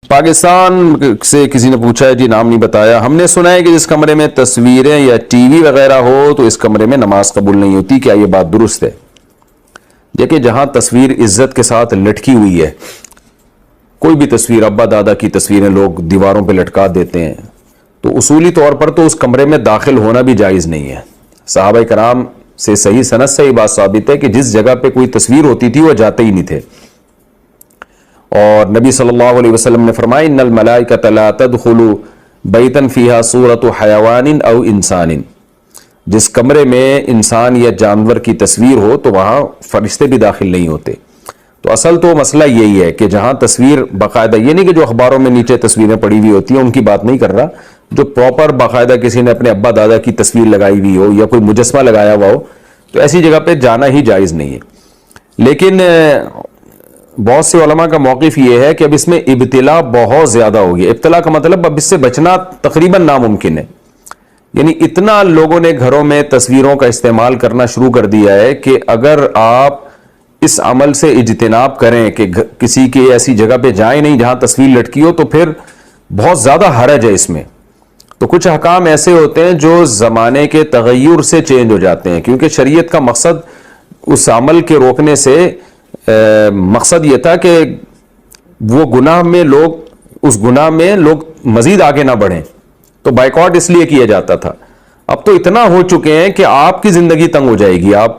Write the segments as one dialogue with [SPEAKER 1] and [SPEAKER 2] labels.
[SPEAKER 1] پاکستان سے کسی نے پوچھا ہے، جی نام نہیں بتایا، ہم نے سنا ہے کہ جس کمرے میں تصویریں یا ٹی وی وغیرہ ہو تو اس کمرے میں نماز قبول نہیں ہوتی، کیا یہ بات درست ہے؟ دیکھیں، جہاں تصویر عزت کے ساتھ لٹکی ہوئی ہے، کوئی بھی تصویر، ابا دادا کی تصویریں لوگ دیواروں پہ لٹکا دیتے ہیں، تو اصولی طور پر تو اس کمرے میں داخل ہونا بھی جائز نہیں ہے۔ صحابہ کرام سے صحیح سند سے یہ بات ثابت ہے کہ جس جگہ پہ کوئی تصویر ہوتی تھی وہ جاتے ہی نہیں تھے، اور نبی صلی اللہ علیہ وسلم نے فرمایا ان الملائکۃ لا تدخل بیتا فیہا صورت حیوان او انسان، جس کمرے میں انسان یا جانور کی تصویر ہو تو وہاں فرشتے بھی داخل نہیں ہوتے۔ تو اصل تو مسئلہ یہی ہے کہ جہاں تصویر باقاعدہ، یہ نہیں کہ جو اخباروں میں نیچے تصویریں پڑی ہوئی ہوتی ہیں ان کی بات نہیں کر رہا، جو پراپر باقاعدہ کسی نے اپنے ابا دادا کی تصویر لگائی ہوئی ہو یا کوئی مجسمہ لگایا ہوا ہو تو ایسی جگہ پہ جانا ہی جائز نہیں ہے۔ لیکن بہت سے علماء کا موقف یہ ہے کہ اب اس میں ابتلا بہت زیادہ ہو گیا۔ ابتلا کا مطلب اب اس سے بچنا تقریباً ناممکن ہے، یعنی اتنا لوگوں نے گھروں میں تصویروں کا استعمال کرنا شروع کر دیا ہے کہ اگر آپ اس عمل سے اجتناب کریں کہ کسی کی ایسی جگہ پہ جائیں نہیں جہاں تصویر لٹکی ہو، تو پھر بہت زیادہ حرج ہے اس میں۔ تو کچھ احکام ایسے ہوتے ہیں جو زمانے کے تغیر سے چینج ہو جاتے ہیں، کیونکہ شریعت کا مقصد اس عمل کے روکنے سے مقصد یہ تھا کہ وہ گناہ میں اس گناہ میں لوگ مزید آگے نہ بڑھیں، تو بائیکاٹ اس لیے کیا جاتا تھا۔ اب تو اتنا ہو چکے ہیں کہ آپ کی زندگی تنگ ہو جائے گی، آپ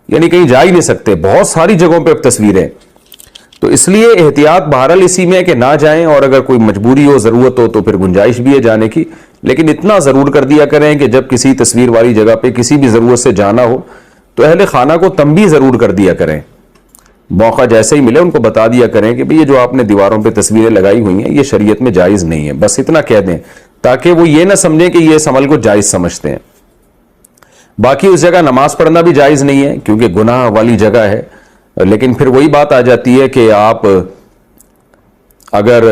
[SPEAKER 1] یعنی کہیں جا ہی نہیں سکتے، بہت ساری جگہوں پہ اب تصویریں۔ تو اس لیے احتیاط بہرحال اسی میں ہے کہ نہ جائیں، اور اگر کوئی مجبوری ہو، ضرورت ہو تو پھر گنجائش بھی ہے جانے کی، لیکن اتنا ضرور کر دیا کریں کہ جب کسی تصویر والی جگہ پہ کسی بھی ضرورت سے جانا ہو تو اہل خانہ کو تنبیہ ضرور کر دیا کریں، موقع جیسے ہی ملے ان کو بتا دیا کریں کہ یہ جو آپ نے دیواروں پہ تصویریں لگائی ہوئی ہیں یہ شریعت میں جائز نہیں ہے، بس اتنا کہہ دیں تاکہ وہ یہ نہ سمجھیں کہ یہ اس عمل کو جائز سمجھتے ہیں۔ باقی اس جگہ نماز پڑھنا بھی جائز نہیں ہے کیونکہ گناہ والی جگہ ہے، لیکن پھر وہی بات آ جاتی ہے کہ آپ اگر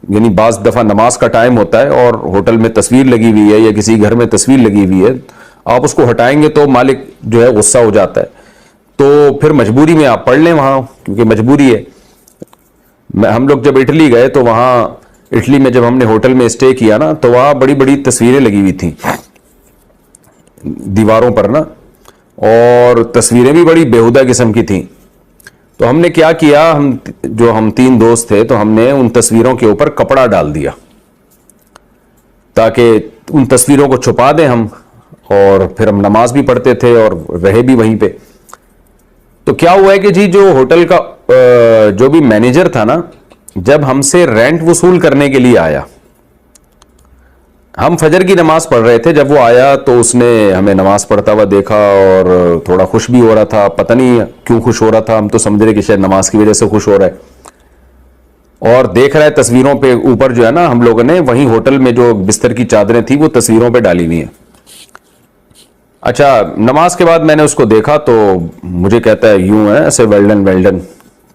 [SPEAKER 1] یعنی بعض دفعہ نماز کا ٹائم ہوتا ہے اور ہوٹل میں تصویر لگی ہوئی ہے یا کسی گھر میں تصویر لگی ہوئی ہے، آپ اس کو ہٹائیں گے تو مالک جو ہے غصہ ہو جاتا ہے، تو پھر مجبوری میں آپ پڑھ لیں وہاں، کیونکہ مجبوری ہے۔ ہم لوگ جب اٹلی گئے تو وہاں اٹلی میں جب ہم نے ہوٹل میں اسٹے کیا نا تو وہاں بڑی بڑی تصویریں لگی ہوئی تھیں دیواروں پر نا، اور تصویریں بھی بڑی بیہودہ قسم کی تھیں۔ تو ہم نے کیا کیا، ہم 3 دوست تھے تو ہم نے ان تصویروں کے اوپر کپڑا ڈال دیا تاکہ ان تصویروں کو چھپا دیں ہم، اور پھر ہم نماز بھی پڑھتے تھے اور رہے بھی وہیں پہ۔ تو کیا ہوا ہے کہ جی جو ہوٹل کا جو بھی مینیجر تھا نا، جب ہم سے رینٹ وصول کرنے کے لیے آیا، ہم فجر کی نماز پڑھ رہے تھے، جب وہ آیا تو اس نے ہمیں نماز پڑھتا ہوا دیکھا اور تھوڑا خوش بھی ہو رہا تھا، پتہ نہیں کیوں خوش ہو رہا تھا، ہم تو سمجھ رہے کہ شاید نماز کی وجہ سے خوش ہو رہا ہے، اور دیکھ رہا ہے تصویروں پہ اوپر جو ہے نا، ہم لوگوں نے وہیں ہوٹل میں جو بستر کی چادریں تھیں وہ تصویروں پہ ڈالی ہوئی ہیں۔ اچھا، نماز کے بعد میں نے اس کو دیکھا تو مجھے کہتا ہے یوں ہے ایسے ویلڈن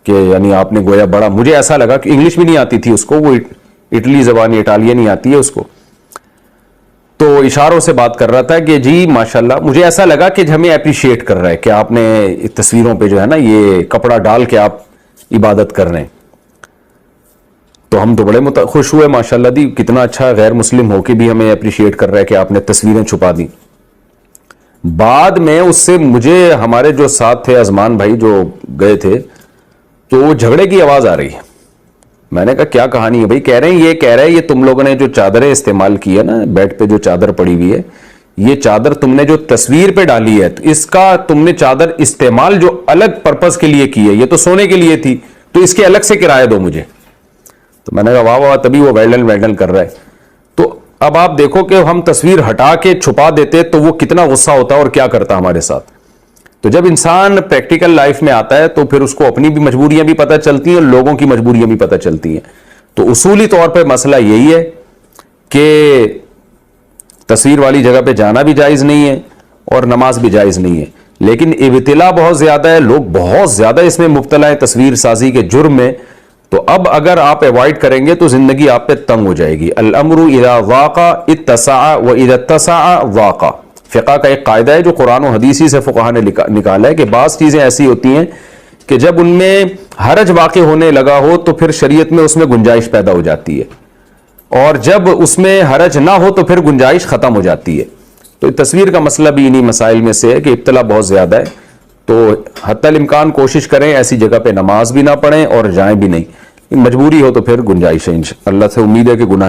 [SPEAKER 1] کہ یعنی آپ نے گویا بڑا، مجھے ایسا لگا کہ انگلش بھی نہیں آتی تھی اس کو، وہ اٹلی زبان اٹالین نہیں آتی ہے اس کو، تو اشاروں سے بات کر رہا تھا کہ جی ماشاءاللہ، مجھے ایسا لگا کہ ہمیں اپریشیٹ کر رہا ہے کہ آپ نے تصویروں پہ جو ہے نا یہ کپڑا ڈال کے آپ عبادت کر رہے ہیں۔ تو ہم تو بڑے خوش ہوئے، ماشاءاللہ دی کتنا اچھا، غیر مسلم ہو کے بھی ہمیں اپریشیٹ کر رہا ہے کہ آپ نے تصویریں چھپا دی۔ بعد میں اس سے مجھے ہمارے جو ساتھ تھے ازمان بھائی جو گئے تھے، تو وہ جھگڑے کی آواز آ رہی ہے۔ میں نے کہا کیا کہانی ہے بھائی؟ کہہ رہے ہیں یہ تم لوگوں نے جو چادریں استعمال کی ہے نا، بیڈ پہ جو چادر پڑی ہوئی ہے، یہ چادر تم نے جو تصویر پہ ڈالی ہے تو اس کا تم نے چادر استعمال جو الگ پرپز کے لیے کی ہے، یہ تو سونے کے لیے تھی، تو اس کے الگ سے کرایہ دو مجھے۔ تو میں نے کہا واہ واہ، تبھی وہ ویلڈن کر رہا ہے۔ تو اب آپ دیکھو کہ ہم تصویر ہٹا کے چھپا دیتے تو وہ کتنا غصہ ہوتا اور کیا کرتا ہمارے ساتھ۔ تو جب انسان پریکٹیکل لائف میں آتا ہے تو پھر اس کو اپنی بھی مجبوریاں بھی پتہ چلتی ہیں، لوگوں کی مجبوریاں بھی پتہ چلتی ہیں۔ تو اصولی طور پہ مسئلہ یہی ہے کہ تصویر والی جگہ پہ جانا بھی جائز نہیں ہے اور نماز بھی جائز نہیں ہے، لیکن ابتلا بہت زیادہ ہے، لوگ بہت زیادہ اس میں مبتلا ہے تصویر سازی کے جرم میں۔ تو اب اگر آپ ایوائڈ کریں گے تو زندگی آپ پہ تنگ ہو جائے گی۔ الامر اذا ضاق اتسع واذا اتسع ضاق، فقہ کا ایک قاعدہ ہے جو قرآن و حدیثی سے فقہا نے نکالا ہے کہ بعض چیزیں ایسی ہوتی ہیں کہ جب ان میں حرج واقع ہونے لگا ہو تو پھر شریعت میں اس میں گنجائش پیدا ہو جاتی ہے، اور جب اس میں حرج نہ ہو تو پھر گنجائش ختم ہو جاتی ہے۔ تو تصویر کا مسئلہ بھی انہی مسائل میں سے ہے کہ ابتلا بہت زیادہ ہے، تو حتی الامکان کوشش کریں ایسی جگہ پہ نماز بھی نہ پڑھیں اور جائیں بھی نہیں، مجبوری ہو تو پھر گنجائش ہے، اللہ سے امید ہے کہ گناہ نہیں